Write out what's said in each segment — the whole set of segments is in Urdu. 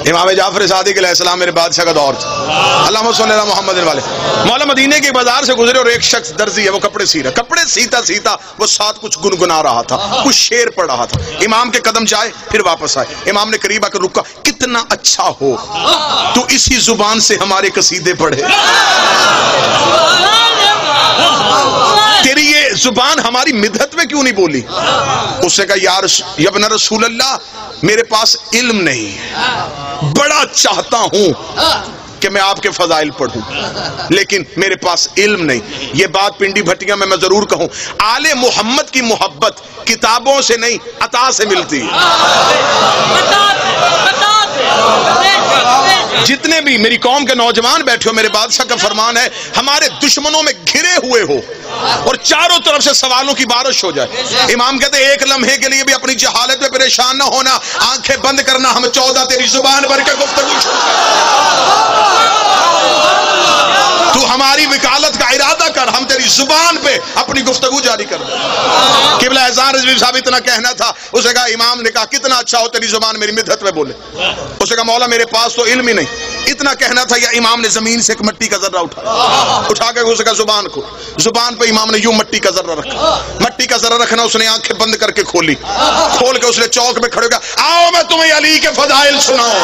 امام جعفر صادق علیہ السلام میرے بادشاہ کا دور تھا، اللہم صلی اللہ محمد والے مولا مدینے کے بازار سے گزرے اور ایک شخص درزی ہے، وہ کپڑے سی رہا، کپڑے سیتا سیتا وہ ساتھ کچھ گنگنا رہا تھا، کچھ شعر پڑھ رہا تھا۔ امام کے قدم جائے پھر واپس آئے، امام نے قریب آ کر رکا، کتنا اچھا ہو تو اسی زبان سے ہمارے قصیدے پڑھے، تیری یہ زبان ہماری مدحت میں کیوں نہیں بولی؟ اس نے کہا یا ابن رسول اللہ میرے پاس علم نہیں ہے، بڑا چاہتا ہوں کہ میں آپ کے فضائل پڑھوں لیکن میرے پاس علم نہیں۔ یہ بات پنڈی بھٹیاں میں ضرور کہوں، آل محمد کی محبت کتابوں سے نہیں عطا سے ملتی ہے۔ جتنے بھی میری قوم کے نوجوان بیٹھے ہو، میرے بادشاہ کا فرمان ہے ہمارے دشمنوں میں گھرے ہوئے ہو اور چاروں طرف سے سوالوں کی بارش ہو جائے، امام کہتے ہیں ایک لمحے کے لیے بھی اپنی جہالت میں پریشان نہ ہونا، آنکھیں بند کرنا، ہم 14 تیری زبان بھر کے گفتگو تو ہماری وکالت کا ارادہ کر، ہم تیری زبان پہ اپنی گفتگو جاری کر دیں۔ قبلہ اذان رضوی صاحب اتنا کہنا تھا، اس نے کہا امام نے کہا کتنا اچھا ہو تیری زبان میری مدحت میں بولے، اس نے کہا مولا میرے پاس تو علم ہی نہیں، اتنا کہنا تھا یا امام نے زمین سے ایک مٹی کا ذرہ اٹھا کے اس نے کہا زبان کو، زبان پہ امام نے یوں مٹی کا ذرہ رکھا، مٹی کا ذرہ رکھنا، اس نے آنکھیں بند کر کے کھولی، کھول کے اس نے چوک پہ کھڑے ہو گیا، آؤ میں تمہیں علی کے فضائل سناؤں۔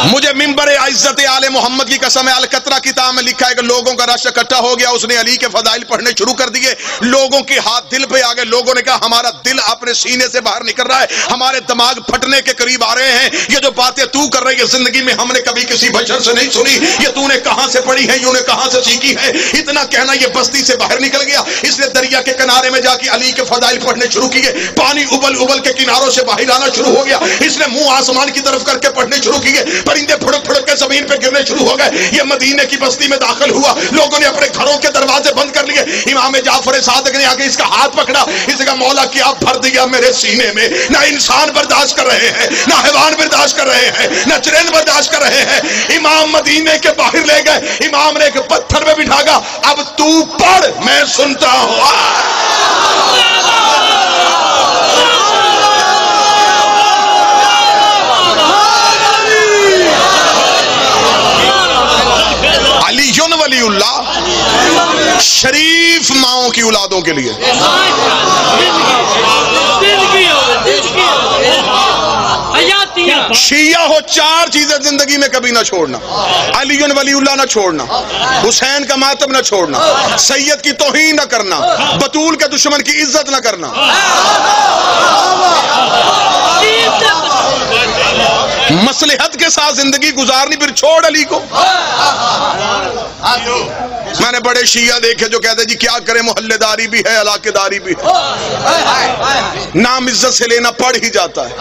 مجھے منبر عزت آل محمد کی قسم ہے، القطرہ کتاب میں لکھا ہے کہ لوگوں کا رش اکٹھا ہو گیا، اس نے علی کے فضائل پڑھنے شروع کر دیے، لوگوں کے ہاتھ دل پہ آ گئے، لوگوں نے کہا ہمارا دل اپنے سینے سے باہر نکل رہا ہے، ہمارے دماغ پھٹنے کے قریب آ رہے ہیں، یہ جو باتیں تو کر رہی ہے زندگی میں ہم نے کبھی کسی بشر سے نہیں سنی، یہ تو نے کہاں سے پڑھی ہے، یوں نے کہاں سے سیکھی ہے۔ اتنا کہنا یہ بستی سے باہر نکل گیا، اس نے دریا کے کنارے میں جا کے علی کے فضائل پڑھنے شروع کیے، پانی ابل ابل کے کناروں سے باہر آنا شروع ہو گیا، اس نے منہ آسمان کی طرف کر کے پڑھنے شروع کیے، پرندے پھڑک پھڑک کے زمین پہ گرنے شروع ہو گئے، یہ مدینے کی بستی میں داخل ہوا، لوگوں نے اپنے گھروں کے دروازے بند کر لیے، امام جعفر صادق نے آگے اس کا ہاتھ پکڑا، اس نے کہا مولا کیا بھر دیا میرے سینے میں، نہ انسان برداشت کر رہے ہیں، نہ حیوان برداشت کر رہے ہیں، نہ چرند برداشت کر رہے ہیں۔ امام مدینے کے باہر لے گئے، امام نے ایک پتھر میں بٹھا گا، اب تو پڑھ میں سنتا ہوں۔ علی ولی اللہ شریف ماؤں کی اولادوں کے لیے شیعہ ہو، 4 چیزیں زندگی میں کبھی نہ چھوڑنا، علی ولی اللہ نہ چھوڑنا، حسین کا ماتم نہ چھوڑنا، سید کی توہین نہ کرنا، بطول کے دشمن کی عزت نہ کرنا، مصلحت کے ساتھ زندگی گزارنی، پھر چھوڑ علی کو۔ میں نے بڑے شیعہ دیکھے جو کہتے ہیں جی کیا کریں، محلے داری بھی ہے، علاقے داری بھی ہے، نام عزت سے لینا پڑ ہی جاتا ہے،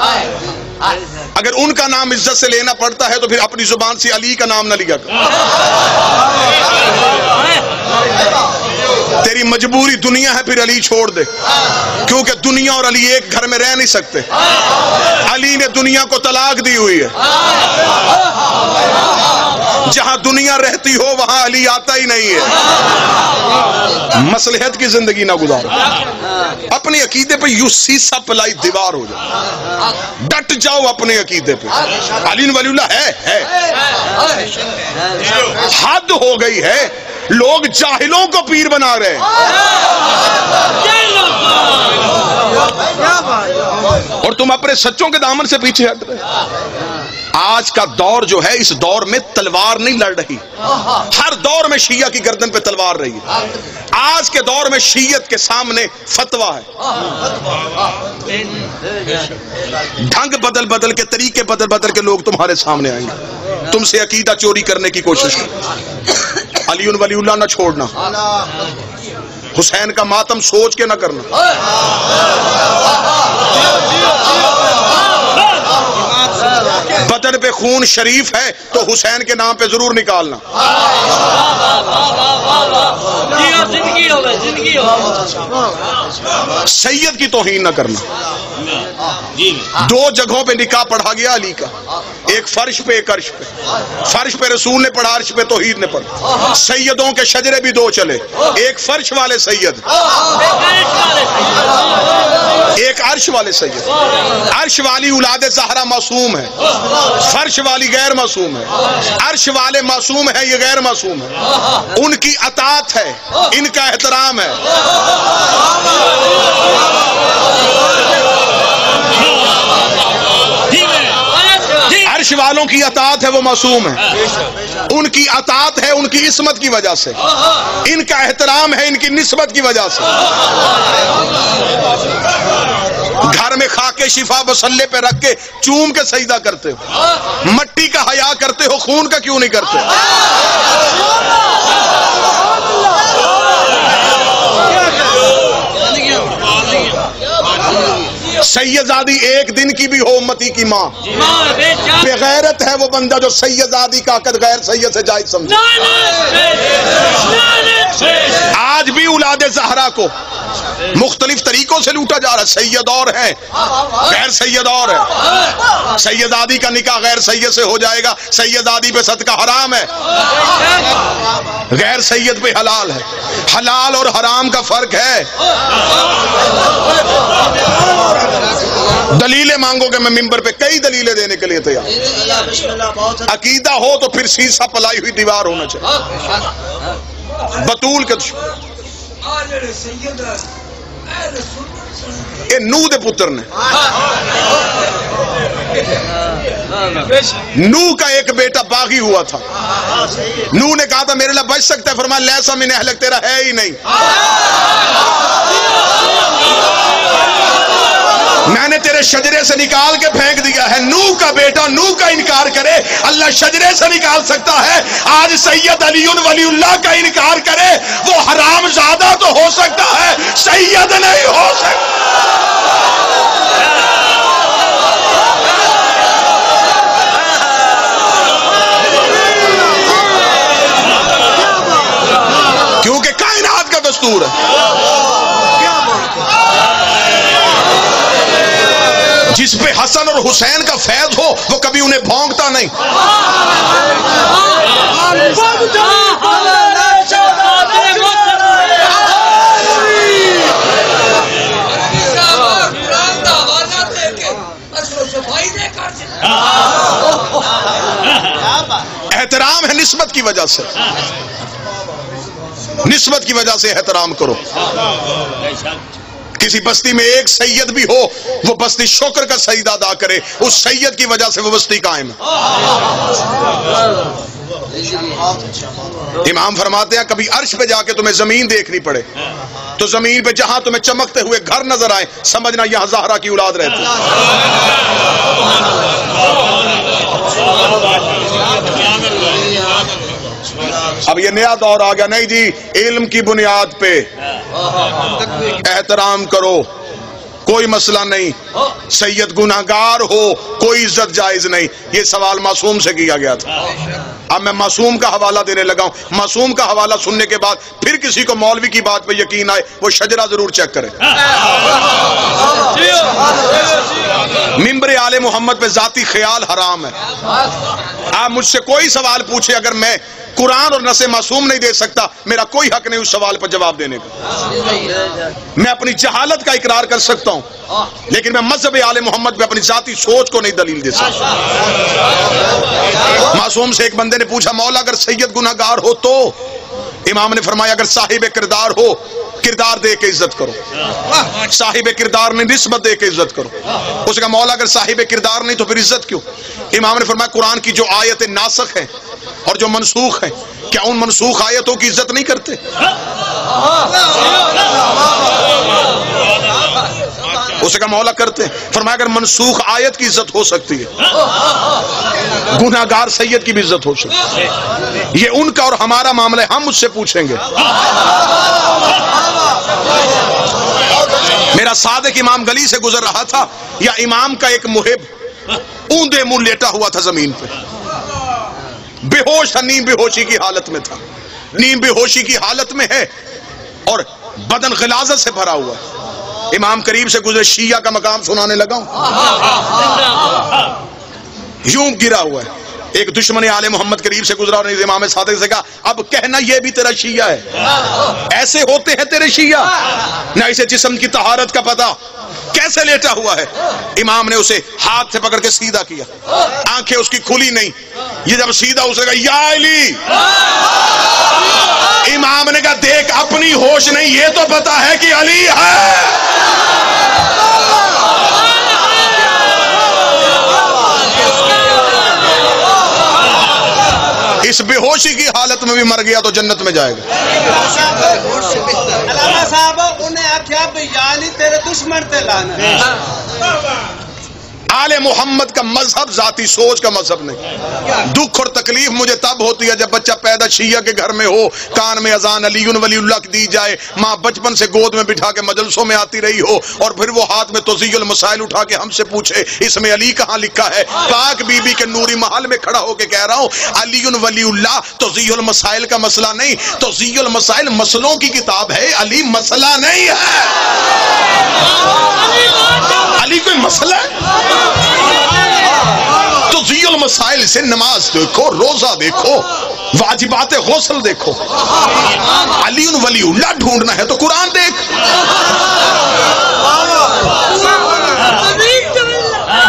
اگر ان کا نام عزت سے لینا پڑتا ہے تو پھر اپنی زبان سے علی کا نام نہ لیا کر، تیری مجبوری دنیا ہے پھر علی چھوڑ دے، کیونکہ دنیا اور علی ایک گھر میں رہ نہیں سکتے، علی نے دنیا کو طلاق دی ہوئی ہے، جہاں دنیا رہتی ہو وہاں علی آتا ہی نہیں ہے۔ مصلحت کی زندگی نہ گزارو، اپنے عقیدے پہ یوں سیسا پلائی دیوار ہو جاؤ، ڈٹ جاؤ اپنے عقیدے پہ، علی ولی اللہ ہے، حد ہو گئی ہے، لوگ جاہلوں کو پیر بنا رہے ہیں اور تم اپنے سچوں کے دامن سے پیچھے ہٹ رہے۔ آج کا دور جو ہے، اس دور میں تلوار نہیں لڑ رہی، ہر دور میں شیعہ کی گردن پہ تلوار رہی ہے، آج کے دور میں شیعت کے سامنے فتویٰ ہے، ڈھنگ بدل بدل کے، طریقے بدل بدل کے لوگ تمہارے سامنے آئیں گے، تم سے عقیدہ چوری کرنے کی کوشش کریں۔ علی ولی اللہ نہ چھوڑنا، حسین کا ماتم سوچ کے نہ کرنا، بدن پہ خون شریف ہے تو حسین کے نام پہ ضرور نکالنا، سید کی توہین نہ کرنا، دو جگہوں پہ نکاح پڑھا گیا علی کا، ایک فرش پہ ایک عرش پہ. فرش پہ رسول نے پڑھا، عرش پہ توحید نے پڑھا. سیدوں کے شجرے بھی دو چلے، ایک فرش والے سید، ایک عرش والے سید. عرش والی اولاد زہرا معصوم ہے، فرش والی غیر معصوم ہے. عرش والے معصوم ہے، یہ غیر معصوم ہے. ان کی اطاعت ہے، ان کا احترام ہے. عرش والوں کی اطاعت ہے، وہ معصوم ہے. ان کی اطاعت ہے ان کی عصمت کی وجہ سے، ان کا احترام ہے ان کی نسبت کی وجہ سے. گھر میں خاک شفا مسلے پہ رکھ کے چوم کے سجدہ کرتے ہو، مٹی کا حیا کرتے ہو، خون کا کیوں نہیں کرتے؟ سیدزادی ایک دن کی بھی ہو امتی کی ماں، بغیرت ہے وہ بندہ جو سیدزادی کا عقد غیر سید سے جائز سمجھے. آج بھی اولاد زہرا کو مختلف طریقوں سے لوٹا جا رہا ہے. سید اور ہیں، غیر سید اور ہے. سیدزادی کا نکاح غیر سید سے ہو جائے گا، سیدزادی پہ صدقہ حرام ہے، غیر سید پہ حلال ہے. حلال اور حرام کا فرق ہے. دلیلیں مانگو گے میں ممبر پہ کئی دلیلیں دینے کے لیے تیار. عقیدہ ہو تو پھر سیسا پلائی ہوئی دیوار ہونا چاہیے. بطول کے نوح دے پتر نے، نوح کا ایک بیٹا باغی ہوا تھا. نوح نے کہا تھا میرے لیے بچ سکتا ہے، فرمایا لیسا من اہلک، تیرا ہے ہی نہیں. میں نے تیرے شجرے سے نکال کے پھینک دیا ہے. نوح کا بیٹا نوح کا انکار کرے، اللہ شجرے سے نکال سکتا ہے. آج سید علی ولی اللہ کا انکار کرے، وہ حرام زادہ تو ہو سکتا ہے، سید نہیں ہو سکتا. کیونکہ کائنات کا دستور ہے. جس پہ حسن اور حسین کا فیض ہو وہ کبھی انہیں بھونکتا نہیں. احترام ہے نسبت کی وجہ سے، نسبت کی وجہ سے احترام کرو. کسی بستی میں ایک سید بھی ہو، وہ بستی شکر کا سجدہ ادا کرے، اس سید کی وجہ سے وہ بستی قائم ہے. امام فرماتے ہیں کبھی عرش پہ جا کے تمہیں زمین دیکھنی پڑے تو زمین پہ جہاں تمہیں چمکتے ہوئے گھر نظر آئے، سمجھنا یہاں زہرا کی اولاد رہتی. اب یہ نیا دور آ گیا، نہیں جی علم کی بنیاد پہ احترام کرو، کوئی مسئلہ نہیں. سید گناہگار ہو کوئی عزت جائز نہیں. یہ سوال معصوم سے کیا گیا تھا. اب میں معصوم کا حوالہ دینے لگا ہوں. معصوم کا حوالہ سننے کے بعد پھر کسی کو مولوی کی بات پہ یقین آئے، وہ شجرہ ضرور چیک کرے. ممبر آل محمد پہ ذاتی خیال حرام ہے. آپ مجھ سے کوئی سوال پوچھے، اگر میں قرآن اور نص معصوم نہیں دے سکتا، میرا کوئی حق نہیں اس سوال پر جواب دینے کا. میں اپنی جہالت کا اقرار کر سکتا ہوں، لیکن میں مذہب آل محمد پہ اپنی ذاتی سوچ کو نہیں دلیل دے سکتا. معصوم سے ایک بندے نے پوچھا مولا اگر سید گناہگار ہو تو؟ امام نے فرمایا اگر صاحب کردار ہو، کردار دے کے عزت کرو. صاحب کردار نے نسبت دے کے عزت کرو. اس نے کہا مولا اگر صاحب کردار نہیں تو پھر عزت کیوں؟ امام نے فرمایا قرآن کی جو آیتیں ناسخ ہیں اور جو منسوخ ہیں، کیا ان منسوخ آیتوں کی عزت نہیں کرتے؟ اس نے کہا مولا کرتے ہیں. فرمایا اگر منسوخ آیت کی عزت ہو سکتی ہے، گناہگار سید کی بھی عزت ہو سکتی ہے. یہ ان کا اور ہمارا معاملہ ہے، ہم مجھ سے پوچھیں گے. میرا صادق امام گلی سے گزر رہا تھا، یا امام کا ایک محب اوندے منہ لیٹا ہوا تھا زمین پہ، بے ہوش تھا، نیم بے ہوشی کی حالت میں تھا. نیم بے ہوشی کی حالت میں ہے اور بدن غلاظت سے بھرا ہوا ہے. امام قریب سے گزرے، شیعہ کا مقام سنانے لگا ہوں، یوں گرا ہوا ہے. ایک دشمن آل محمد قریب سے گزرا اور امام صادق سے کہا اب کہنا یہ بھی تیرا شیعہ ہے. ایسے ہوتے ہیں تیرے شیعہ؟ نہ اسے جسم کی طہارت کا پتہ، کیسے لیٹا ہوا ہے. امام نے اسے ہاتھ سے پکڑ کے سیدھا کیا، آنکھیں اس کی کھلی نہیں. یہ جب سیدھا اسے کہا یا علی، امام نے کہا دیکھ اپنی ہوش نہیں، یہ تو پتا ہے کہ علی ہے. اس بے ہوشی کی حالت میں بھی مر گیا تو جنت میں جائے گا. علامہ صاحب انہیں آکھیا بھی یعنی تیرے دشمن تے لانا. آل محمد کا مذہب ذاتی سوچ کا مذہب نہیں. دکھ اور تکلیف مجھے تب ہوتی ہے جب بچہ پیدا شیعہ کے گھر میں ہو، کان میں اذان علی ولی اللہ دی جائے، ماں بچپن سے گود میں بٹھا کے مجلسوں میں آتی رہی ہو، اور پھر وہ ہاتھ میں توضیح المسائل اٹھا کے ہم سے پوچھے اس میں علی کہاں لکھا ہے. پاک بی بی کے نوری محل میں کھڑا ہو کے کہہ رہا ہوں علی ولی اللہ توضیح المسائل کا مسئلہ نہیں. توضیح المسائل مسئلوں کی کتاب ہے، علی مسئلہ نہیں ہے. علی کوئی مسئلہ ہے؟ توضیح المسائل سے نماز دیکھو، روزہ دیکھو، واجبات غسل دیکھو. علی ولی اللہ ڈھونڈنا ہے تو قرآن دیکھ.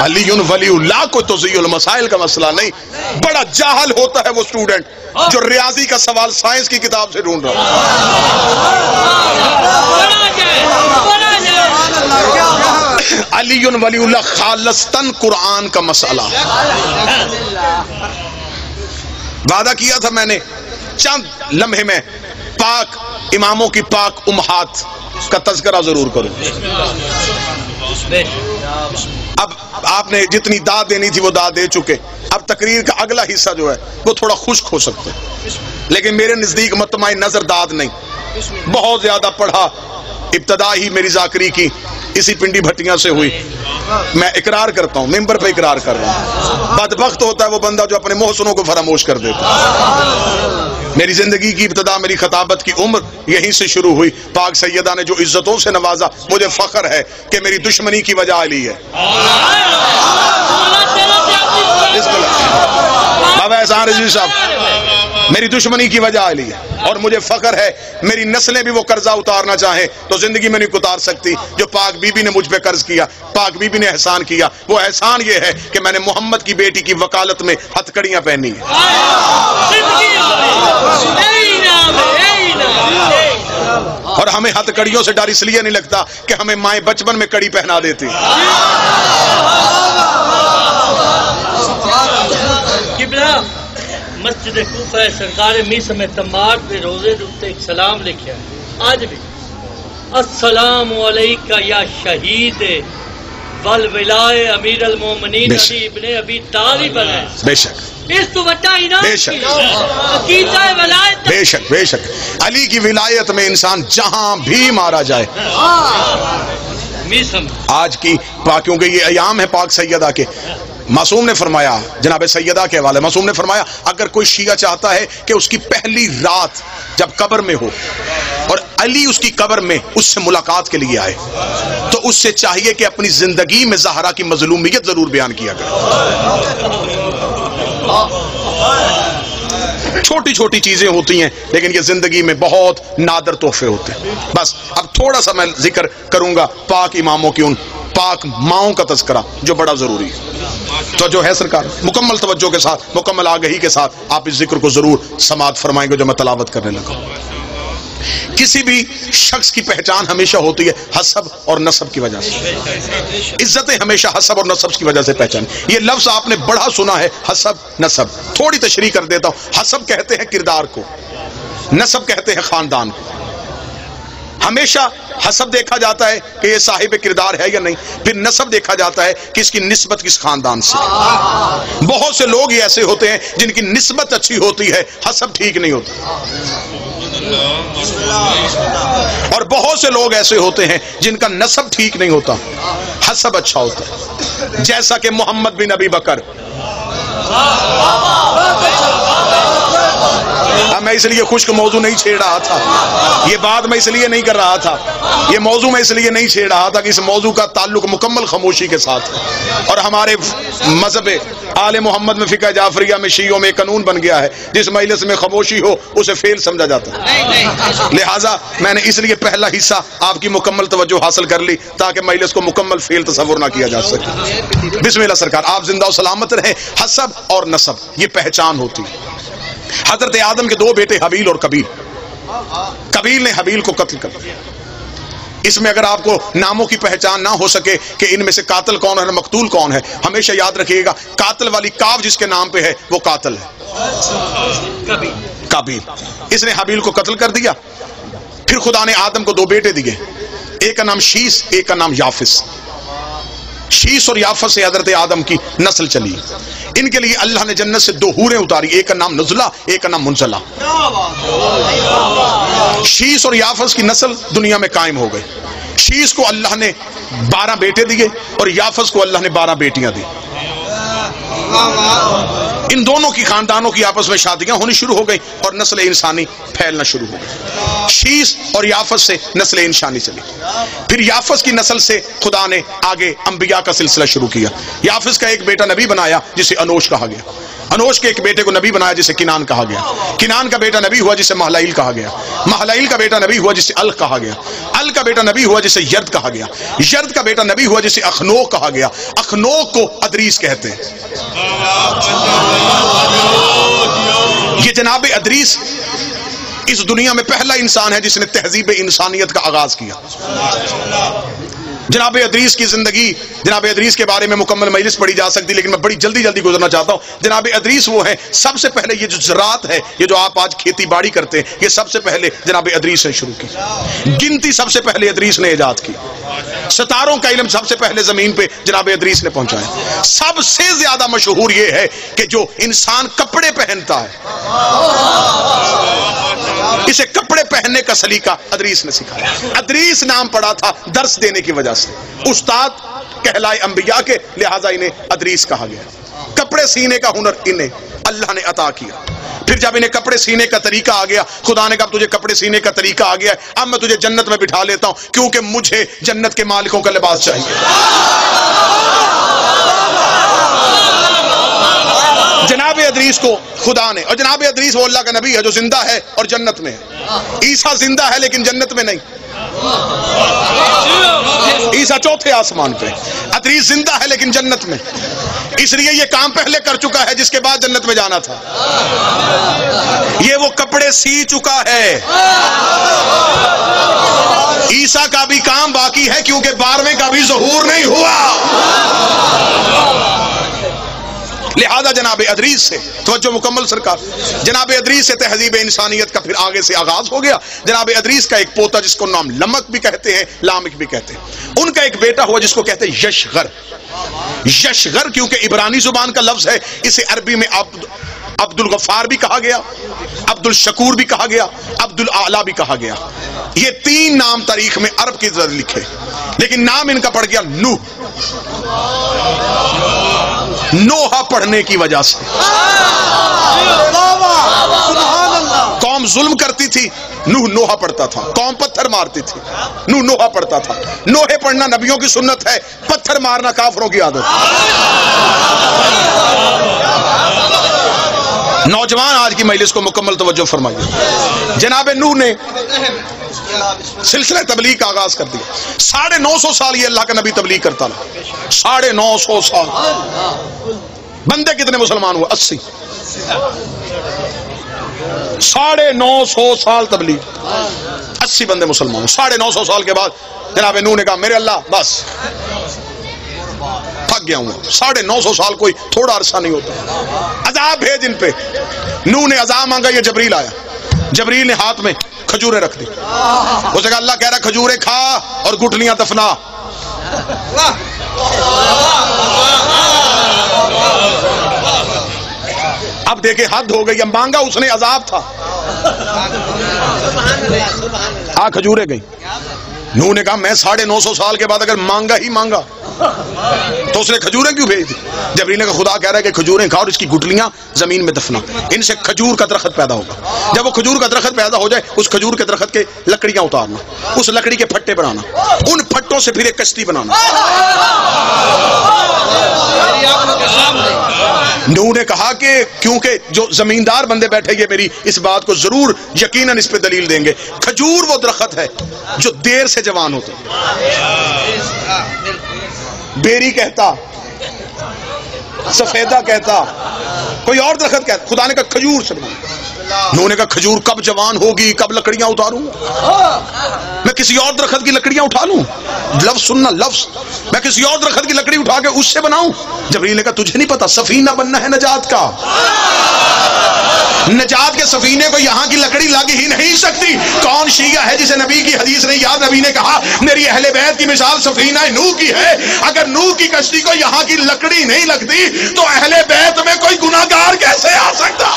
علی ولی اللہ کو توضیح المسائل کا مسئلہ نہیں. بڑا جاہل ہوتا ہے وہ اسٹوڈنٹ جو ریاضی کا سوال سائنس کی کتاب سے ڈھونڈ رہا علی ولی اللہ خالصتاً قرآن کا مسئلہ. وعدہ کیا تھا میں نے چند لمحے میں پاک اماموں کی پاک امہات کا تذکرہ ضرور کروں. اب آپ نے جتنی داد دینی تھی وہ داد دے چکے. اب تقریر کا اگلا حصہ جو ہے وہ تھوڑا خشک ہو سکتا ہے، لیکن میرے نزدیک مطمئن نظر داد نہیں. بہت زیادہ پڑھا، ابتدا ہی میری ذاکری کی اسی پنڈی بھٹیاں سے ہوئی. میں اقرار کرتا ہوں، ممبر پہ اقرار کر رہا ہوں. بدبخت ہوتا ہے وہ بندہ جو اپنے محسنوں کو فراموش کر دیتا. میری زندگی کی ابتدا، میری خطابت کی عمر یہیں سے شروع ہوئی. پاک سیدہ نے جو عزتوں سے نوازا، مجھے فخر ہے کہ میری دشمنی کی وجہ علی ہے. بابا احسان رضوی صاحب، میری دشمنی کی وجہ علی ہے، اور مجھے فخر ہے میری نسلیں بھی وہ قرضہ اتارنا چاہیں تو زندگی میں نہیں اتار سکتی جو پاک بی بی نے مجھ پہ قرض کیا. پاک بی بی نے احسان کیا. وہ احسان یہ ہے کہ میں نے محمد کی بیٹی کی وکالت میں ہتھکڑیاں پہنی ہیں. اور ہمیں ہتھکڑیوں سے ڈر اس لیے نہیں لگتا کہ ہمیں مائیں بچپن میں کڑی پہنا دیتی. مسجد کوفہ سرکار میس میں تمار پہ روزے دوتے ایک سلام لکھیا ہے آج بھی، السلام علیکہ یا شہید والولائے امیر المومنین علی ابن ابی طالب علیہ. بے شک اس تو بچہ ہی نا، بے شک عقیدہ ولایت، بے شک بے شک علی کی ولایت میں انسان جہاں بھی مارا جائے. آج کی کیونکہ یہ ایام ہے پاک سیدہ کے، معصوم نے فرمایا، جناب سیدہ کے حوالے معصوم نے فرمایا اگر کوئی شیعہ چاہتا ہے کہ اس کی پہلی رات جب قبر میں ہو اور علی اس کی قبر میں اس سے ملاقات کے لیے آئے تو اس سے چاہیے کہ اپنی زندگی میں زہرا کی مظلومیت ضرور بیان کیا کرے. چھوٹی چھوٹی چیزیں ہوتی ہیں لیکن یہ زندگی میں بہت نادر تحفے ہوتے ہیں. بس اب تھوڑا سا میں ذکر کروں گا پاک اماموں کی ان پاک ماؤں کا تذکرہ جو بڑا ضروری ہے. تو جو ہے سرکار مکمل توجہ کے ساتھ، مکمل آگہی کے ساتھ آپ اس ذکر کو ضرور سماعت فرمائیں گے جو میں تلاوت کرنے لگا. کسی بھی شخص کی پہچان ہمیشہ ہوتی ہے حسب اور نسب کی وجہ سے. عزتیں ہمیشہ حسب اور نسب کی وجہ سے پہچان. یہ لفظ آپ نے بڑا سنا ہے، حسب نسب. تھوڑی تشریح کر دیتا ہوں. حسب کہتے ہیں کردار کو، نسب کہتے ہیں خاندان کو. ہمیشہ حسب دیکھا جاتا ہے کہ یہ صاحب کردار ہے یا نہیں، پھر نسب دیکھا جاتا ہے کہ اس کی نسبت کس خاندان سے. بہت سے لوگ یہ ایسے ہوتے ہیں جن کی نسبت اچھی ہوتی ہے، حسب ٹھیک نہیں ہوتا. اور بہت سے لوگ ایسے ہوتے ہیں جن کا نسب ٹھیک نہیں ہوتا، حسب اچھا ہوتا ہے. جیسا کہ محمد بن ابی بکر میں اس لیے خشک موضوع نہیں چھیڑ رہا تھا، یہ بات میں اس لیے نہیں کر رہا تھا، یہ موضوع میں اس لیے نہیں چھیڑ رہا تھا کہ اس موضوع کا تعلق مکمل خاموشی کے ساتھ ہے، اور ہمارے مذہب آل محمد میں فقہ جعفریہ میں شیعوں میں قانون بن گیا ہے جس مجلس میں خاموشی ہو اسے فیل سمجھا جاتا ہے۔ لہٰذا میں نے اس لیے پہلا حصہ آپ کی مکمل توجہ حاصل کر لی تاکہ مجلس کو مکمل فیل تصور نہ کیا جا سکے۔ بسم اللہ سرکار، آپ زندہ و سلامت رہیں۔ حسب اور نسب یہ پہچان ہوتی ہے۔ حضرت آدم کے دو بیٹے حابیل اور قابیل، قابیل نے حابیل کو قتل کر دیا۔ اس میں اگر آپ کو ناموں کی پہچان نہ ہو سکے کہ ان میں سے قاتل کون ہے مقتول کون ہے، ہمیشہ یاد رکھیے گا قاتل والی کاف جس کے نام پہ ہے وہ قاتل ہے، قابیل۔ اس نے حابیل کو قتل کر دیا۔ پھر خدا نے آدم کو دو بیٹے دیے، ایک کا نام شیس، ایک کا نام یافس۔ شیس اور یافس سے حضرت آدم کی نسل چلی۔ ان کے لیے اللہ نے جنت سے دو حوریں اتاری، ایک کا نام نزلہ، ایک کا نام منزلہ۔ شیس اور یافس کی نسل دنیا میں قائم ہو گئی۔ شیس کو اللہ نے 12 بیٹے دیے اور یافس کو اللہ نے 12 بیٹیاں دی۔ ان دونوں کی خاندانوں کی آپس میں شادیاں ہونی شروع ہو گئی اور نسل انسانی پھیلنا شروع ہو گئی۔ شیس اور یافس سے نسل انسانی چلی۔ پھر یافس کی نسل سے خدا نے آگے انبیاء کا سلسلہ شروع کیا۔ یافس کا ایک بیٹا نبی بنایا جسے انوش کہا گیا۔ انوش کے ایک بیٹے کو نبی بنایا جسے کنان کہا گیا۔ کنان کا بیٹا نبی ہوا جسے مہلائیل کہا گیا۔ مہلائیل کا بیٹا نبی ہوا جسے ال کہا گیا۔ ال کا بیٹا نبی ہوا جسے یرد کہا گیا۔ یرد کا بیٹا نبی ہوا جسے اخنوک کہا گیا۔ اخنوک کو ادریس کہتے ہیں۔ یہ جناب ادریس اس دنیا میں پہلا انسان ہے جس نے تہذیب انسانیت کا آغاز کیا۔ جناب ادریس کی زندگی، جناب ادریس کے بارے میں مکمل مجلس پڑھی جا سکتی لیکن میں بڑی جلدی گزرنا چاہتا ہوں۔ جناب ادریس وہ ہیں سب سے پہلے یہ جو زراعت ہے، یہ جو آپ آج کھیتی باڑی کرتے ہیں، یہ سب سے پہلے جناب ادریس نے شروع کی۔ گنتی سب سے پہلے ادریس نے ایجاد کی۔ ستاروں کا علم سب سے پہلے زمین پہ جناب ادریس نے پہنچایا۔ سب سے زیادہ مشہور یہ ہے کہ جو انسان کپڑے پہنتا ہے اسے کپڑے پہننے کا سلیقہ ادریس نے سکھایا۔ ادریس نام پڑا تھا درس دینے کی وجہ سے۔ استاد کہلائے انبیاء کے، لہذا انہیں ادریس کہا گیا۔ کپڑے سینے کا ہنر انہیں اللہ نے عطا کیا۔ پھر جب انہیں کپڑے سینے کا طریقہ آ گیا، خدا نے کہا تجھے کپڑے سینے کا طریقہ آ گیا ہے، اب میں تجھے جنت میں بٹھا لیتا ہوں کیونکہ مجھے جنت کے مالکوں کا لباس چاہیے۔ جناب ادریس کو خدا نے، اور جناب ادریس وہ اللہ کا نبی ہے جو زندہ ہے اور جنت میں ہے۔ عیسیٰ زندہ ہے لیکن جنت میں نہیں، عیسیٰ چوتھے آسمان پہ۔ ادریس زندہ ہے لیکن جنت میں، اس لیے یہ کام پہلے کر چکا ہے جس کے بعد جنت میں جانا تھا۔ یہ وہ کپڑے سی چکا ہے۔ عیسیٰ کا بھی کام باقی ہے کیونکہ 12ویں کا بھی ظہور نہیں ہوا۔ لہذا جناب ادریس سے توجہ مکمل سرکار، جناب ادریس سے تہذیب انسانیت کا پھر آگے سے آغاز ہو گیا۔ جناب ادریس کا ایک پوتا جس کو نام لمک بھی کہتے ہیں، لامک بھی کہتے ہیں، ان کا ایک بیٹا ہوا جس کو کہتے ہیں یشغر۔ یشغر کیونکہ عبرانی زبان کا لفظ ہے، اسے عربی میں عبد الغفار بھی کہا گیا، عبد الشکور بھی کہا گیا، عبد الاعلی بھی کہا گیا۔ یہ 3 نام تاریخ میں عرب کی طرف لکھے لیکن نام ان کا پڑ گیا نوح، نوحہ پڑھنے کی وجہ سے۔ قوم ظلم کرتی تھی، نوح نوحہ پڑھتا تھا۔ قوم پتھر مارتی تھی، نوح نوحہ پڑھتا تھا۔ نوحے پڑھنا نبیوں کی سنت ہے، پتھر مارنا کافروں کی عادت۔ نوجوان آج کی مجلس کو مکمل توجہ فرمائیے۔ جناب نوح نے سلسلہ تبلیغ کا آغاز کر دیا۔ 950 سال یہ اللہ کا نبی تبلیغ کرتا رہا۔ 950 سال۔ بندے کتنے مسلمان ہوئے؟ 80۔ 950 سال تبلیغ، 80 بندے مسلمان۔ 950 سال کے بعد جناب نوح نے کہا میرے اللہ بس تھک گیا ہوں۔ 950 سال کوئی تھوڑا عرصہ نہیں ہوتا۔ عذاب بھیج ان پہ۔ نوح نے عذاب مانگا، یہ جبریل آیا۔ جبریل نے ہاتھ میں کھجوریں رکھ دی۔ اسے کہا اللہ کہہ رہا کھجوریں کھا اور گٹھلیاں دفنا۔ اب دیکھیں حد ہو گئی، مانگا اس نے عذاب تھا۔ کھجوریں گئی۔ نوح نے کہا میں 950 سال کے بعد اگر مانگا ہی مانگا تو اس نے کھجوریں کیوں بھیج دی؟ جبریل نے کہا خدا کہہ رہا ہے کہ کھجوریں کھا اور اس کی گٹلیاں زمین میں دفنا، ان سے کھجور کا درخت پیدا ہوگا، جب وہ کھجور کا درخت پیدا ہو جائے اس کھجور کے درخت کے لکڑیاں اتارنا، اس لکڑی کے پھٹے بنانا، ان پھٹوں سے پھر ایک کشتی بنانا۔ نوح نے کہا کہ کیونکہ جو زمیندار بندے بیٹھے گے میری اس بات کو ضرور یقیناً اس پہ دلیل دیں گے، کھجور وہ درخت ہے جو دیر سے جوان ہوتا ہے، بیری کہتا، سفیدہ کہتا، کوئی اور درخت کہتا، خدا نے کہا کھجور سے بنا۔ نوح نے کہا کھجور کب جوان ہوگی، کب لکڑیاں اتاروں؟ میں کسی اور درخت کی لکڑیاں اٹھا لوں؟ لفظ سننا، لفظ، میں کسی اور درخت کی لکڑی اٹھا کے اس سے بناؤں؟ جبریل نے کہا تجھے نہیں پتا سفینہ بننا ہے نجات کا، نجات کے سفینے کو یہاں کی لکڑی لگ ہی نہیں سکتی۔ کون شیعہ ہے جسے نبی کی حدیث نہیں یاد؟ نبی نے کہا میری اہل بیت کی مثال سفینہ نوح کی ہے، اگر نوح کی کشتی کو یہاں کی لکڑی نہیں لگتی تو اہل بیت میں کوئی گناہگار کیسے آ سکتا؟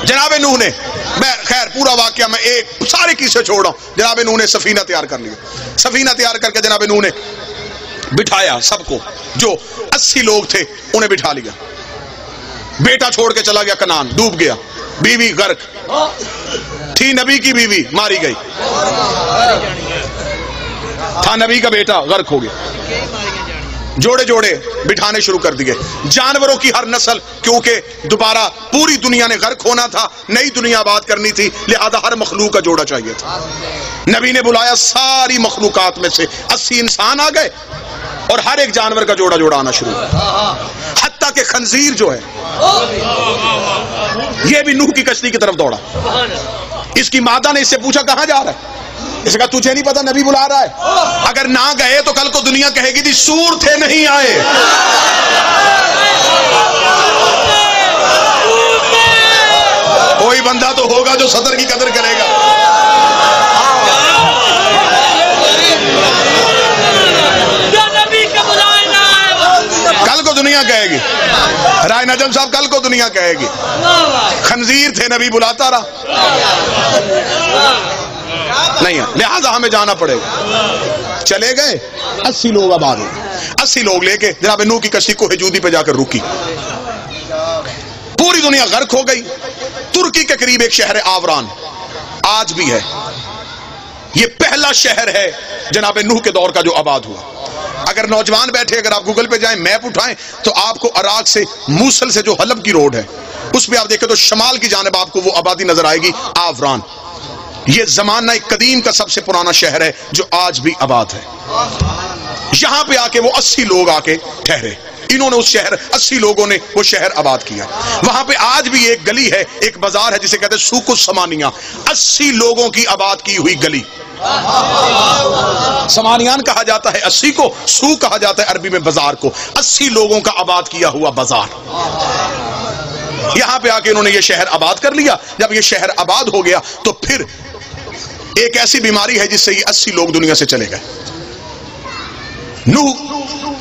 جناب نوح نے، میں خیر پورا واقعہ میں ایک سارے قصے چھوڑ رہا ہوں، جناب نوح نے سفینہ تیار کر لیا، سفینہ تیار کر کے جناب نوح نے بٹھایا سب کو، جو 80 لوگ تھے انہیں بٹھا لیا، بیٹا چھوڑ کے چلا گیا کنعان، ڈوب گیا، بیوی غرق تھی، نبی کی بیوی ماری گئی، تھا نبی کا بیٹا غرق ہو گیا، جوڑے جوڑے بٹھانے شروع کر دیے، جانوروں کی ہر نسل، کیونکہ دوبارہ پوری دنیا نے غرق ہونا تھا، نئی دنیا آباد کرنی تھی، لہذا ہر مخلوق کا جوڑا چاہیے تھا۔ نبی نے بلایا ساری مخلوقات میں سے 80 انسان آ گئے اور ہر ایک جانور کا جوڑا جوڑا آنا شروع ہوا، حتیٰ کہ خنزیر جو ہے یہ بھی نوح کی کشتی کی طرف دوڑا۔ اس کی مادہ نے اس سے پوچھا کہاں جا رہا ہے؟ اس نے کہا تجھے نہیں پتا نبی بلا رہا ہے، اگر نہ گئے تو کل کو دنیا کہے گی تھی سور تھے نہیں آئے۔ کوئی بندہ تو ہوگا جو صدر کی قدر کرے گا۔ کل کو دنیا کہے گی، رائے نجم صاحب کل کو دنیا کہے گی خنزیر تھے نبی بلاتا رہا، نہیں ہے، لہذا ہمیں جانا پڑے گا۔ چلے گئے 80 لوگ آباد ہو، 80 لوگ لے کے جناب نوح کی کشتی کو ہجودی پہ جا کر رکی، پوری دنیا غرق ہو گئی۔ ترکی کے قریب ایک شہر آوران آج بھی ہے، یہ پہلا شہر ہے جناب نوح کے دور کا جو آباد ہوا۔ اگر نوجوان بیٹھے، اگر آپ گوگل پہ جائیں میپ اٹھائیں تو آپ کو عراق سے موصل سے جو حلب کی روڈ ہے اس پہ آپ دیکھیں تو شمال کی جانب آپ کو وہ آبادی نظر آئے گی، آوران۔ یہ زمانہ قدیم کا سب سے پرانا شہر ہے جو آج بھی آباد ہے۔ یہاں پہ آ کے وہ 80 لوگ آ کے ٹھہرے، انہوں نے اس شہر 80 لوگوں نے وہ شہر آباد کیا۔ وہاں پہ آج بھی ایک گلی ہے، ایک بازار ہے جسے کہتے ہیں سوق السمانیہ، 80 لوگوں کی آباد کی ہوئی گلی۔ سمانیان کہا جاتا ہے 80 کو، سوق کہا جاتا ہے عربی میں بازار کو، 80 لوگوں کا آباد کیا ہوا بازار۔ یہاں پہ آ کے انہوں نے یہ شہر آباد کر لیا۔ جب یہ شہر آباد ہو گیا تو پھر ایک ایسی بیماری ہے جس سے یہ 80 لوگ دنیا سے چلے گئے۔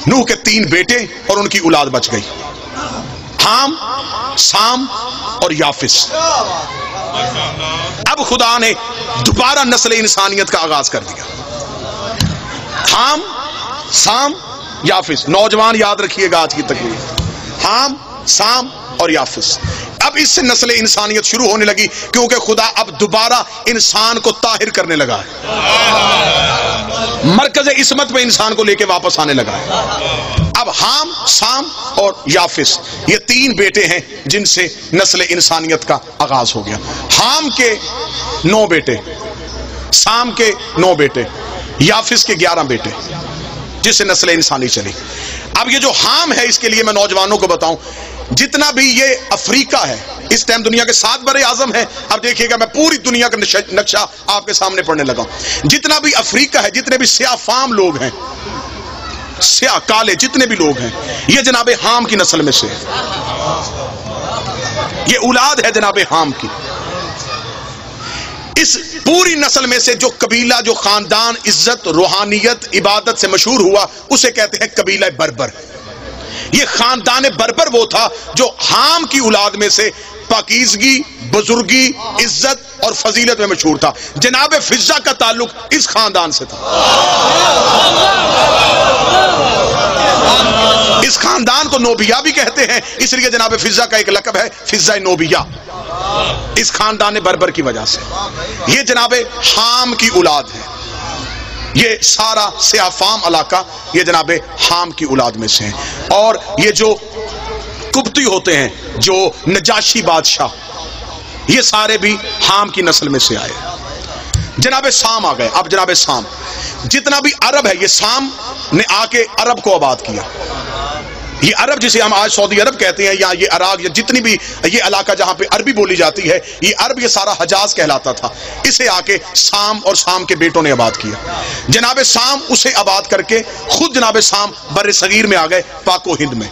نوح کے 3 بیٹے اور ان کی اولاد بچ گئی، حام، سام اور یافس۔ اب خدا نے دوبارہ نسل انسانیت کا آغاز کر دیا۔ حام، سام، یافس، نوجوان یاد رکھیے گا آج کی تقریر، حام، سام اور یافس۔ اب اس سے نسل انسانیت شروع ہونے لگی، کیونکہ خدا اب دوبارہ انسان کو طاہر کرنے لگا ہے، مرکز عصمت پہ انسان کو لے کے واپس آنے لگا ہے۔ اب حام، سام اور یافس یہ 3 بیٹے ہیں جن سے نسل انسانیت کا آغاز ہو گیا۔ حام کے 9 بیٹے، سام کے 9 بیٹے، یافس کے 11 بیٹے، جس سے نسل انسانی چلی۔ اب یہ جو حام ہے اس کے لیے میں نوجوانوں کو بتاؤں، جتنا بھی یہ افریقہ ہے، اس ٹائم دنیا کے 7 بر اعظم ہیں۔ اب دیکھیے گا میں پوری دنیا کا نقشہ آپ کے سامنے پڑھنے لگا ہوں۔ جتنا بھی افریقہ ہے، جتنے بھی سیاہ فام لوگ ہیں، سیاہ کالے جتنے بھی لوگ ہیں، یہ جناب حام کی نسل میں سے، یہ اولاد ہے جناب حام کی۔ اس پوری نسل میں سے جو قبیلہ، جو خاندان عزت، روحانیت، عبادت سے مشہور ہوا، اسے کہتے ہیں قبیلہ بربر۔ یہ خاندان بربر وہ تھا جو حام کی اولاد میں سے پاکیزگی، بزرگی، عزت اور فضیلت میں مشہور تھا. جناب فضہ کا تعلق اس خاندان سے تھا. اس خاندان کو نوبیہ بھی کہتے ہیں، اس لیے جناب فضہ کا ایک لقب ہے فضہ نوبیہ، اس خاندان بربر کی وجہ سے. یہ جناب حام کی اولاد ہے. یہ سارا سیاہ فام علاقہ یہ جناب حام کی اولاد میں سے ہیں. اور یہ جو قبطی ہوتے ہیں، جو نجاشی بادشاہ، یہ سارے بھی حام کی نسل میں سے آئے. جناب سام آ گئے. اب جناب سام جتنا بھی عرب ہے، یہ سام نے آ کے عرب کو آباد کیا. یہ عرب جسے ہم آج سعودی عرب کہتے ہیں، یا یہ عراق، یا جتنی بھی یہ علاقہ جہاں پہ عربی بولی جاتی ہے، یہ عرب یہ سارا حجاز کہلاتا تھا. اسے آ کے سام اور سام کے بیٹوں نے آباد کیا. جناب سام اسے آباد کر کے خود جناب سام بر صغیر میں آ گئے، پاک و ہند میں.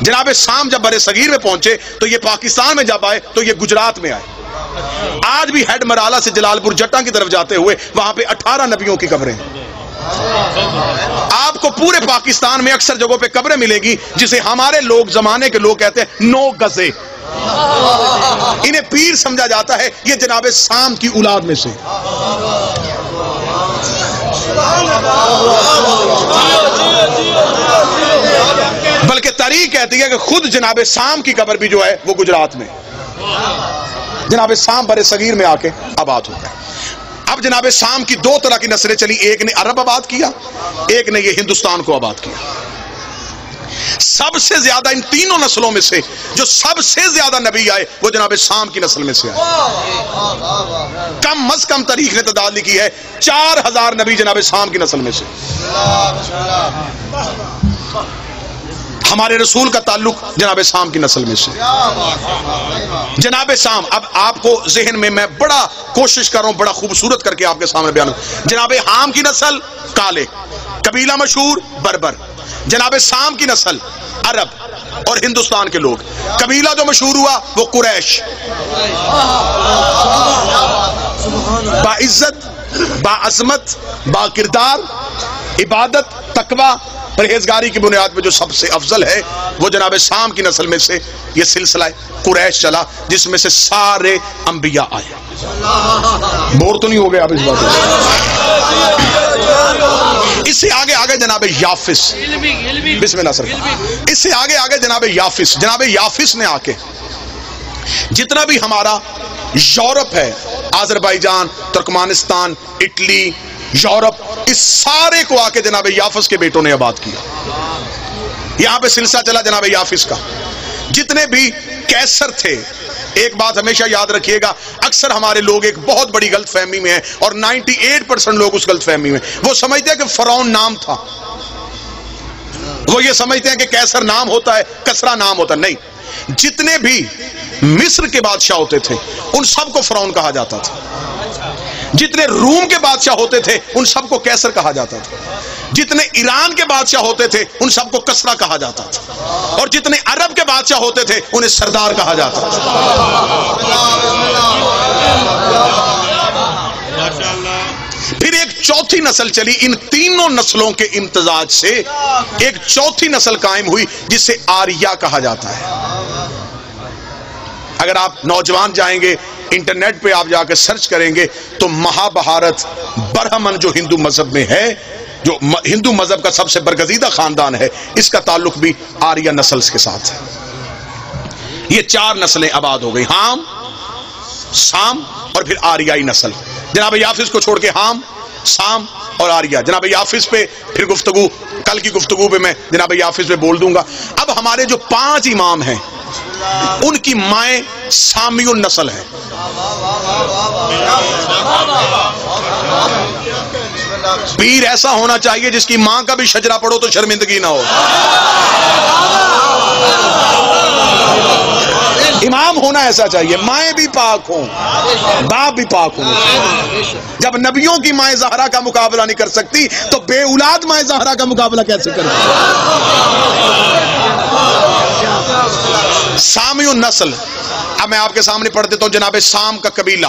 جناب سام جب بر صغیر میں پہنچے تو یہ پاکستان میں جب آئے تو یہ گجرات میں آئے. آج بھی ہیڈ مرالہ سے جلال پور جٹا کی طرف جاتے ہوئے وہاں پہ 18 نبیوں کی قبریں ہیں. آپ کو پورے پاکستان میں اکثر جگہوں پہ قبریں ملے گی جسے ہمارے لوگ زمانے کے لوگ کہتے ہیں 9 گزے. انہیں پیر سمجھا جاتا ہے. یہ جناب سام کی اولاد میں سے. بلکہ تاریخ کہتی ہے کہ خود جناب سام کی قبر بھی جو ہے وہ گجرات میں. جناب سام بر صغیر میں آ کے آباد ہو گئے. اب جناب سام کی 2 طرح کی نسلیں چلی. ایک نے عرب آباد کیا، ایک نے یہ ہندوستان کو آباد کیا. سب سے زیادہ ان تینوں نسلوں میں سے جو سب سے زیادہ نبی آئے وہ جناب سام کی نسل میں سے آئے. کم از کم تاریخ نے تعداد لکھی ہے 4000 نبی جناب سام کی نسل میں سے. ہمارے رسول کا تعلق جناب سام کی نسل میں سے. جناب سام، اب آپ کو ذہن میں بڑا کوشش کر رہا ہوں، بڑا خوبصورت کر کے آپ کے سامنے بیان. جناب حام کی نسل کالے، قبیلہ مشہور بربر. جناب سام کی نسل عرب اور ہندوستان کے لوگ. قبیلہ جو مشہور ہوا وہ قریش. با عزت، با عظمت، با کردار، عبادت، تقوی، پرہیزگاری کی بنیاد پہ جو سب سے افضل ہے وہ جناب سام کی نسل میں سے یہ سلسلہ قریش چلا، جس میں سے سارے انبیاء آئے. بور تو نہیں ہو گئے آپ اس بات میں؟ اس سے آگے جناب یافس. بسم اللہ سر. اس سے آگے جناب یافس. جناب یافس نے آ کے جتنا بھی ہمارا یورپ ہے، آذربائیجان، ترکمانستان، اٹلی، یورپ، اس سارے کو آ کے جناب یافس کے بیٹوں نے آباد کیا. یہاں پہ سلسلہ چلا جناب یافس کا. جتنے بھی کیسر تھے، ایک بات ہمیشہ یاد رکھیے گا، اکثر ہمارے لوگ ایک بہت بڑی غلط فہمی میں ہیں، اور 98% لوگ اس غلط فہمی میں. وہ سمجھتے ہیں کہ فرعون نام تھا. وہ یہ سمجھتے ہیں کہ کیسر نام ہوتا ہے، کسرا نام ہوتا ہے. نہیں، جتنے بھی مصر کے بادشاہ ہوتے تھے ان سب کو فرعون کہا جاتا تھا. جتنے روم کے بادشاہ ہوتے تھے ان سب کو کیسر کہا جاتا تھا. جتنے ایران کے بادشاہ ہوتے تھے ان سب کو کسرا کہا جاتا تھا. اور جتنے عرب کے بادشاہ ہوتے تھے انہیں سردار کہا جاتا تھا. پھر ایک چوتھی نسل چلی. ان تینوں نسلوں کے امتزاج سے ایک چوتھی نسل قائم ہوئی جسے آریہ کہا جاتا ہے. اگر آپ نوجوان جائیں گے انٹرنیٹ پہ آپ جا کے سرچ کریں گے تو مہابھارت، برہمن جو ہندو مذہب میں ہے، جو ہندو مذہب کا سب سے برگزیدہ خاندان ہے، اس کا تعلق بھی آریہ نسل کے ساتھ ہے. یہ 4 نسلیں آباد ہو گئی، حام، سام اور پھر آریائی نسل. جناب یافس کو چھوڑ کے حام، سام اور آریہ. جناب یافس پہ پھر گفتگو، کل کی گفتگو پہ میں جناب یافس پہ بول دوں گا. اب ہمارے جو 5 امام ہیں ان کی مائیں سامی النسل ہیں. پیر ایسا ہونا چاہیے جس کی ماں کا بھی شجرہ پڑھو تو شرمندگی نہ ہو. امام ہونا ایسا چاہیے، مائیں بھی پاک ہوں، باپ بھی پاک ہوں. جب نبیوں کی مائیں زہرا کا مقابلہ نہیں کر سکتی تو بے اولاد مائیں زہرا کا مقابلہ کیسے کر سکتی؟ سامی النسل. اب میں آپ کے سامنے پڑھ دیتا ہوں. جناب سام کا قبیلہ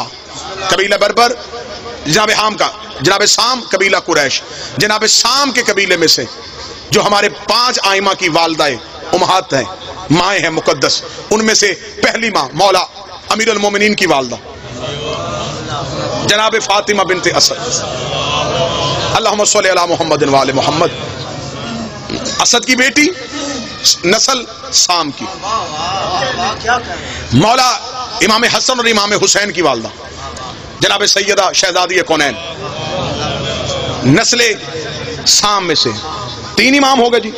بربر. جناب حام کا جناب سام قبیلہ قریش. جناب سام کے قبیلے میں سے جو ہمارے 5 آئمہ کی والدہ امہات ہیں، مائیں ہیں مقدس، ان میں سے پہلی ماں مولا امیر المومنین کی والدہ جناب فاطمہ بنت اسد، اللہم صلی علی محمد و آل محمد، اسد کی بیٹی، نسل سام کی، مولا امام حسن اور امام حسین کی والدہ جناب سیدہ شہزادی کونین، نسل سام میں سے 3 امام ہو گئے جی۔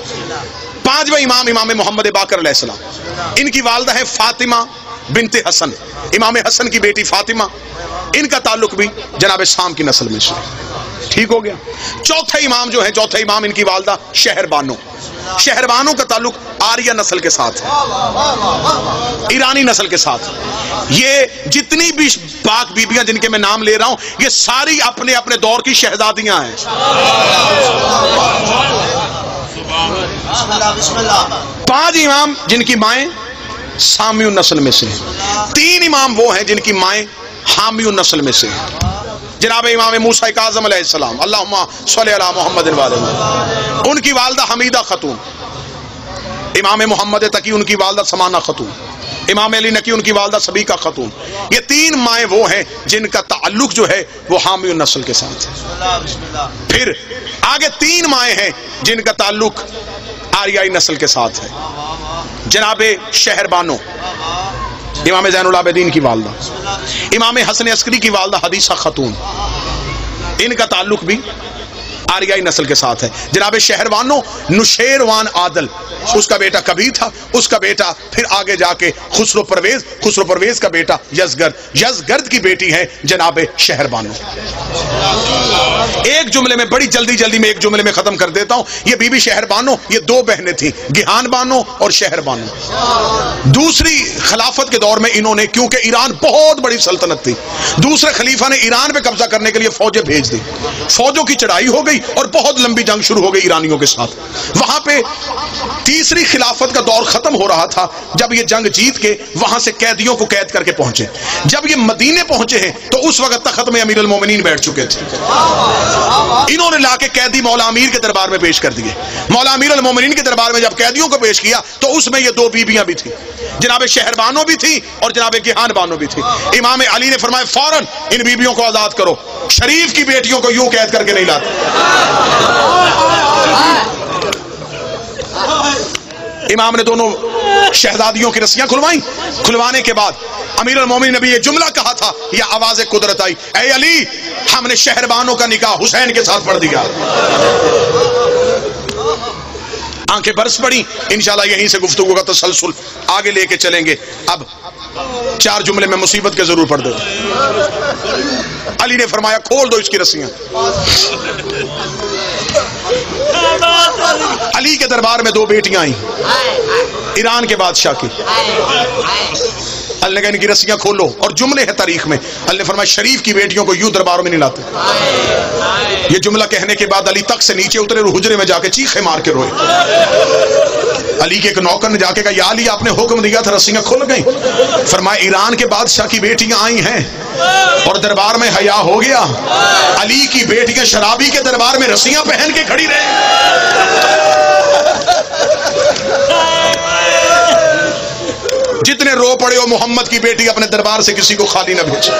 5واں امام امام محمد باقر علیہ السلام، ان کی والدہ ہے فاطمہ بنت حسن، امام حسن کی بیٹی فاطمہ، ان کا تعلق بھی جناب سام کی نسل میں سے، ٹھیک ہو گیا۔ چوتھے امام جو ہیں، چوتھے امام ان کی والدہ شہر بانو، شہر بانو کا تعلق آریہ نسل کے ساتھ ہے، ایرانی نسل کے ساتھ۔ یہ جتنی بھی پاک بیبیاں جن کے میں نام لے رہا ہوں، یہ ساری اپنے اپنے دور کی شہزادیاں ہیں۔ 5 امام جن کی مائیں سامی النسل میں سے ہیں، 3 امام وہ ہیں جن کی مائیں حامی النسل میں سے ہیں، جناب امام موسیٰ کاظم علیہ السلام، اللہم صلی علی محمد و آل محمد، ان کی والدہ حمیدہ خاتون، امام محمد تقی ان کی والدہ سمانہ خاتون، امام علی نقی ان کی والدہ سبیکہ خاتون۔ یہ 3 مائیں وہ ہیں جن کا تعلق جو ہے وہ حامی النسل کے ساتھ ہے۔ پھر آگے 3 مائیں ہیں جن کا تعلق آریائی نسل کے ساتھ ہے، جناب شہر بانو، امام زین العابدین کی والدہ، امام حسن عسکری کی والدہ حدیثہ خاتون، ان کا تعلق بھی آریائی نسل کے ساتھ ہے۔ جناب شہروانو نشیروان عادل، اس کا بیٹا کبیر تھا، اس کا بیٹا پھر آگے جا کے خسرو پرویز، خسرو پرویز کا بیٹا یزگرد، یزگرد کی بیٹی ہے جناب شہربانو۔ ایک جملے میں بڑی جلدی میں ایک جملے میں ختم کر دیتا ہوں، یہ بی بی شہربانو یہ 2 بہنیں تھیں، گیہان بانو اور شہربانو۔ دوسری خلافت کے دور میں انہوں نے، کیونکہ ایران بہت بڑی سلطنت تھی، دوسرے خلیفہ نے ایران پہ قبضہ کرنے کے لیے فوجیں بھیج دی، فوجوں کی چڑھائی ہو گئی اور بہت لمبی جنگ شروع ہو گئی ایرانیوں کے ساتھ۔ وہاں پہ تیسری خلافت کا دور ختم ہو رہا تھا، جب یہ جنگ جیت کے وہاں سے قیدیوں کو قید کر کے پہنچے، جب یہ مدینے پہنچے ہیں تو اس وقت تخت میں امیر المومنین بیٹھ چکے تھے، انہوں نے لا کے قیدی مولا امیر کے دربار میں پیش کر دیے۔ مولا امیر المومنین کے دربار میں جب قیدیوں کو پیش کیا تو اس میں یہ 2 بیبیاں بھی تھیں، جناب شہربانو بھی تھی اور جناب گیہان بانو بھی تھی۔ امام علی نے فرمایا فوراً ان بیبیوں کو آزاد کرو، شریف کی بیٹیوں کو یوں قید کر کے نہیں لاتے۔ امام نے دونوں شہزادیوں کی رسیاں کھلوائیں، کھلوانے کے بعد امیر المومنین نے بھی یہ جملہ کہا تھا، یہ آواز قدرت آئی، اے علی ہم نے شہربانو کا نکاح حسین کے ساتھ پڑھ دیا۔ آنکھیں برس پڑی، انشاءاللہ یہیں سے گفتگو کا تسلسل آگے لے کے چلیں گے۔ اب 4 جملے میں مصیبت کے ضرور پڑھ دو۔ علی نے فرمایا کھول دو اس کی رسیاں۔ علی کے دربار میں 2 بیٹیاں آئیں، ایران کے بادشاہ کی۔ اللہ نے کہا ان کی رسیاں کھولو، اور جملے ہیں تاریخ میں، اللہ نے فرمایا شریف کی بیٹیوں کو یوں درباروں میں نہیں لاتے۔ یہ جملہ کہنے کے بعد علی تخت سے نیچے اترے اور حجرے میں جا کے چیخے مار کے روئے۔ علی کے ایک نوکر نے جا کے کہا یا علی آپ نے حکم دیا تھا رسیاں کھل گئیں۔ فرمایا ایران کے بادشاہ کی بیٹیاں آئی ہیں اور دربار میں حیا ہو گیا، علی کی بیٹیاں شرابی کے دربار میں رسیاں پہن کے کھڑی رہیں۔ جتنے رو پڑے ہو محمد کی بیٹی اپنے دربار سے کسی کو خالی نہ بھیجے،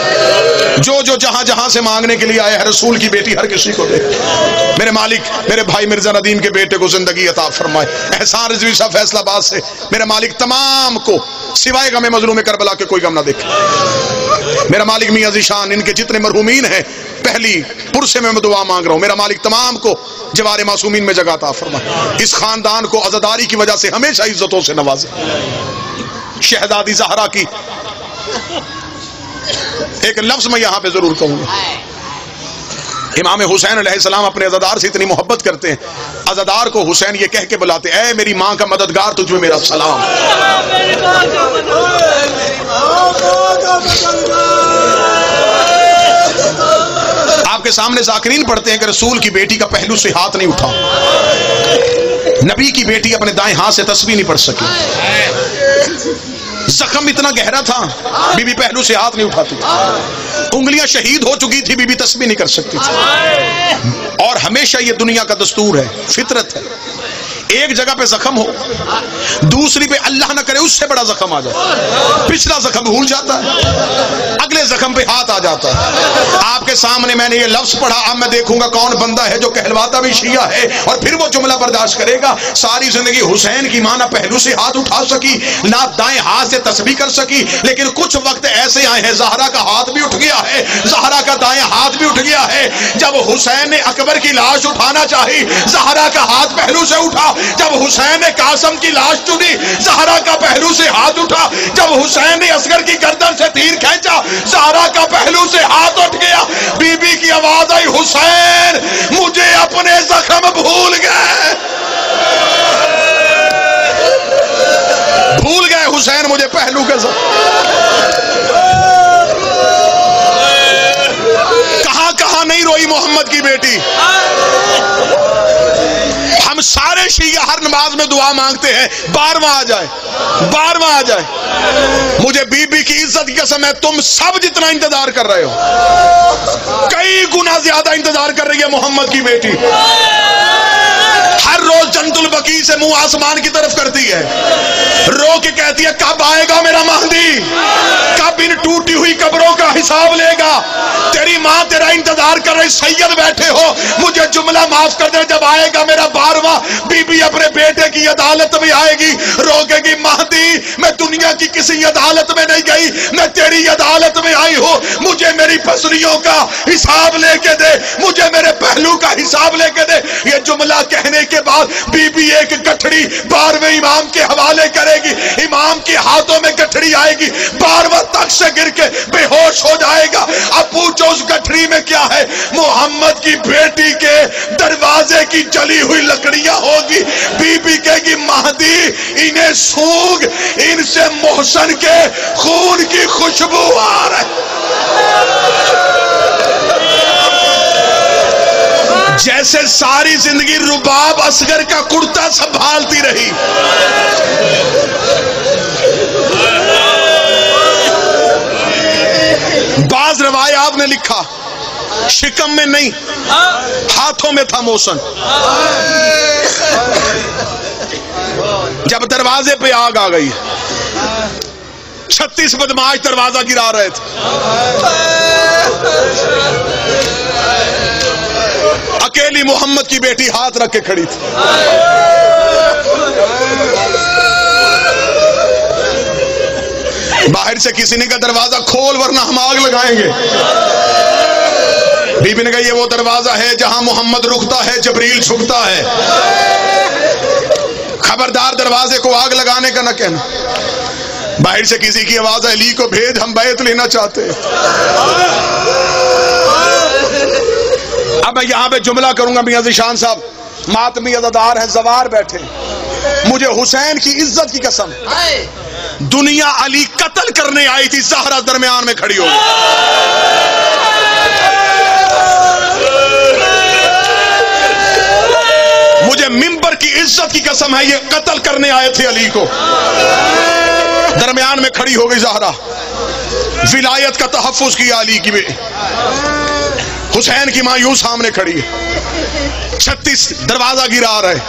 جو جہاں سے مانگنے کے لیے آئے، رسول کی بیٹی ہر کسی کو دے۔ میرے مالک میرے بھائی مرزا ندیم کے بیٹے کو زندگی عطا فرمائے، احسان رضوی صاحب فیصل آباد سے، میرے مالک تمام کو سوائے غم مظلوم کربلا کے کوئی غم نہ دیکھے۔ میرا مالک میاں ذیشان، ان کے جتنے مرحومین ہیں پہلی پرسے میں دعا مانگ رہا ہوں، میرا مالک تمام کو جوار معصومین میں جگہ عطا فرمائے، اس خاندان کو عزاداری کی وجہ سے ہمیشہ عزتوں سے نوازے۔ شہزادی زہرا کی ایک لفظ میں یہاں پہ ضرور کہوں گا، امام حسین علیہ السلام اپنے عزادار سے اتنی محبت کرتے ہیں، عزادار کو حسین یہ کہہ کے بلاتے اے میری ماں کا مددگار تجھ میں میرا سلام۔ آپ کے سامنے ذاکرین پڑھتے ہیں کہ رسول کی بیٹی کا پہلو سے ہاتھ نہیں اٹھا، نبی کی بیٹی اپنے دائیں ہاتھ سے تسبیح نہیں پڑھ سکی، زخم اتنا گہرا تھا بی بی پہلو سے ہاتھ نہیں اٹھاتی، انگلیاں شہید ہو چکی تھی بی بی تسبیح نہیں کر سکتی تھی۔ اور ہمیشہ یہ دنیا کا دستور ہے، فطرت ہے، ایک جگہ پہ زخم ہو, دوسری پہ اللہ نہ کرے اس سے بڑا زخم آ جائے, پچھلا زخم بھول جاتا ہے, اگلے زخم پہ ہاتھ آ جاتا ہے. آپ کے سامنے میں نے یہ لفظ پڑھا, اب میں دیکھوں گا کون بندہ ہے جو کہلواتا بھی شیعہ ہے اور پھر وہ جملہ برداشت کرے گا. ساری زندگی حسین کی ماں نہ پہلو سے ہاتھ اٹھا سکی, نہ دائیں ہاتھ سے تسبیح کر سکی, لیکن کچھ وقت ایسے آئے ہیں زہرا کا ہاتھ بھی اٹھ گیا ہے, زہرا کا دائیں ہاتھ بھی اٹھ گیا ہے. جب حسین نے اکبر کی لاش اٹھانا چاہی, زہرا کا ہاتھ پہلو سے اٹھا. جب حسین نے قاسم کی لاش چنی, زہرا کا پہلو سے ہاتھ اٹھا. جب حسین نے اصغر کی گردن سے تیر کھینچا, زہرا کا پہلو سے ہاتھ اٹھ گیا. بی بی کی آواز آئی, حسین مجھے اپنے زخم بھول گئے, بھول گئے حسین مجھے پہلو کے زخم. کہاں کہاں نہیں روئی محمد کی بیٹی. ہم سارے شیعہ ہر نماز میں دعا مانگتے ہیں, 12واں آ جائے, 12واں آ جائے. مجھے بی بی کی عزت کی قسم ہے, تم سب جتنا انتظار کر رہے ہو, کئی گنا زیادہ انتظار کر رہی ہے محمد کی بیٹی. ہر روز جنت البقیع سے منہ آسمان کی طرف کرتی ہے, رو کے کہتی ہے کب آئے گا میرا مہدی, کب ان ٹوٹی ہوئی قبروں کا حساب لے گا. تیری ماں تیرا انتظار کر رہی, سید بیٹھے ہو, مجھے جملہ معاف کر دے, جب آئے گا میرا 12واں. بی بی اپنے بیٹے کی عدالت میں آئے گی, روکے گی, مہدی میں دنیا کی کسی عدالت میں نہیں گئی, میں تیری عدالت میں آئی ہوں, مجھے میری پسلیوں کا حساب لے کے دے, مجھے میرے پہلو کا حساب لے کے دے. یہ جملہ کہنے کے بعد بی بی ایک گٹھڑی 12ویں امام کے حوالے کرے گی, امام کے ہاتھوں میں گٹھڑی آئے گی, 12واں تخت سے گر کے بے ہوش ہو جائے گا. اب پوچھو اس گٹھڑی میں کیا ہے, محمد کی بیٹی کے دروازے کی جلی ہوئی لکڑیاں ہوگی. بی بی کہے گی مہدی انہیں سونگ, ان سے محسن کے خون کی خوشبو آ رہی. جیسے ساری زندگی رباب اصغر کا کرتا سنبھالتی رہی, بعض روایات نے لکھا شکم میں نہیں, ہاتھوں میں تھا موسن. جب دروازے پہ آگ آ گئی, 36 بدماش دروازہ گرا رہے تھے, اکیلی محمد کی بیٹی ہاتھ رکھ کے کھڑی تھی. باہر سے کسی نے کہا دروازہ کھول ورنہ ہم آگ لگائیں گے. بی بی نے کہا یہ وہ دروازہ ہے جہاں محمد رکتا ہے, جبریل جھکتا ہے, خبردار دروازے کو آگ لگانے کا نہ کہنا. باہر سے کسی کی آواز ہے, علی کو بھیج, ہم بیعت لینا چاہتے ہیں. اب میں یہاں پہ جملہ کروں گا, میاں ذیشان صاحب ماتمی عزادار ہیں, زوار بیٹھے, مجھے حسین کی عزت کی قسم, دنیا علی قتل کرنے آئی تھی, زہرا درمیان میں کھڑی ہو گئی. مجھے منبر کی عزت کی قسم ہے, یہ قتل کرنے آئے تھے علی کو, درمیان میں کھڑی ہو گئی زہرا. ولایت کا تحفظ کیا علی کی, حسین کی ماں یوں سامنے کھڑی ہے, 36 دروازہ گرا رہے,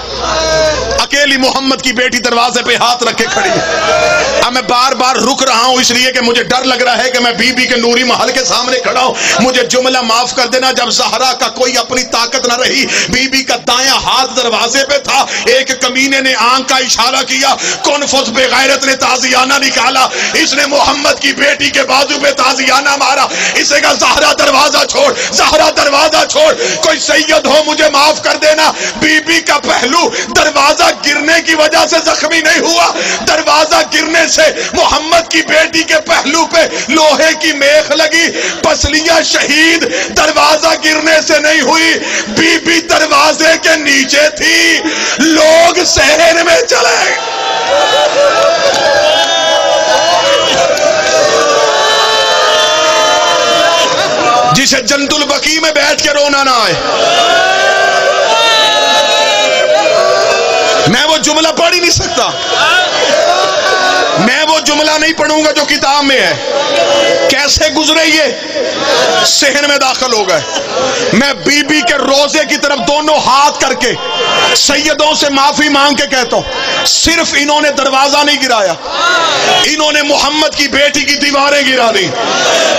اکیلی محمد کی بیٹی دروازے پہ ہاتھ رکھ کے کھڑی ہے. اب میں بار بار رک رہا ہوں اس لیے کہ مجھے ڈر لگ رہا ہے کہ میں بی بی کے نوری محل کے سامنے کھڑا ہوں. مجھے جملہ معاف کر دینا, جب زہرا کا کوئی اپنی طاقت نہ رہی, بی بی کا دایاں ہاتھ دروازے پہ تھا, ایک کمینے نے آنکھ کا اشارہ کیا, کنفس بے غیرت نے تازیانہ نکالا, اس نے محمد کی بیٹی کے بازو پہ تازیانہ مارا. اسے کہا زہرا دروازہ چھوڑ, زہرا دروازہ چھوڑ, کوئی سید ہو مجھے معاف کر دینا. بی بی کا پہلو دروازہ گرنے کی وجہ سے زخمی نہیں ہوا, دروازہ گرنے سے محمد کی بیٹی کے پہلو پہ لوہے کی میخ لگی. پسلیاں شہید دروازہ گرنے سے نہیں ہوئی, بی بی دروازے کے نیچے تھی, لوگ صحن میں چلے. جسے جنت البقیع میں بیٹھ کے رونا نہ آئے. میں وہ جملہ پڑھ ہی نہیں سکتا, میں وہ جملہ نہیں پڑھوں گا جو کتاب میں ہے. کیسے گزرے یہ صحن میں داخل ہو گئے. میں بی بی کے روزے کی طرف دونوں ہاتھ کر کے سیدوں سے معافی مانگ کے کہتا ہوں، صرف انہوں نے دروازہ نہیں گرایا، انہوں نے محمد کی بیٹی کی دیواریں گرا دی،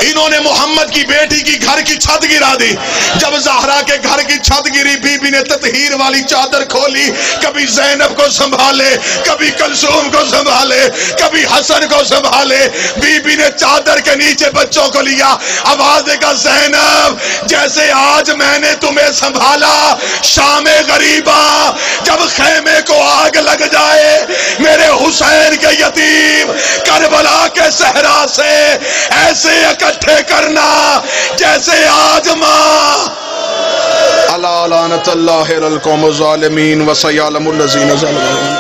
انہوں نے محمد کی بیٹی کی گھر کی چھت گرا دی. جب زہرا کے گھر کی چھت گری، بی بی نے تطہیر والی چادر کھولی، کبھی زینب کو سنبھالے، کبھی کلثوم کو سنبھالے، کبھی حسن کو سنبھالے. بی بی نے چادر کے نیچے بچوں کو لیا، آواز کا زینب جیسے آج میں نے تمہیں سنبھالا شام غریبہ جب خیمے کو آگ لگ جائے، میرے حسین کے یتیم کربلا کے صحرا سے ایسے اکٹھے کرنا جیسے آج ماں. الا لعنت اللہ علی القوم الظالمین وسیعلم الذین ظلموا.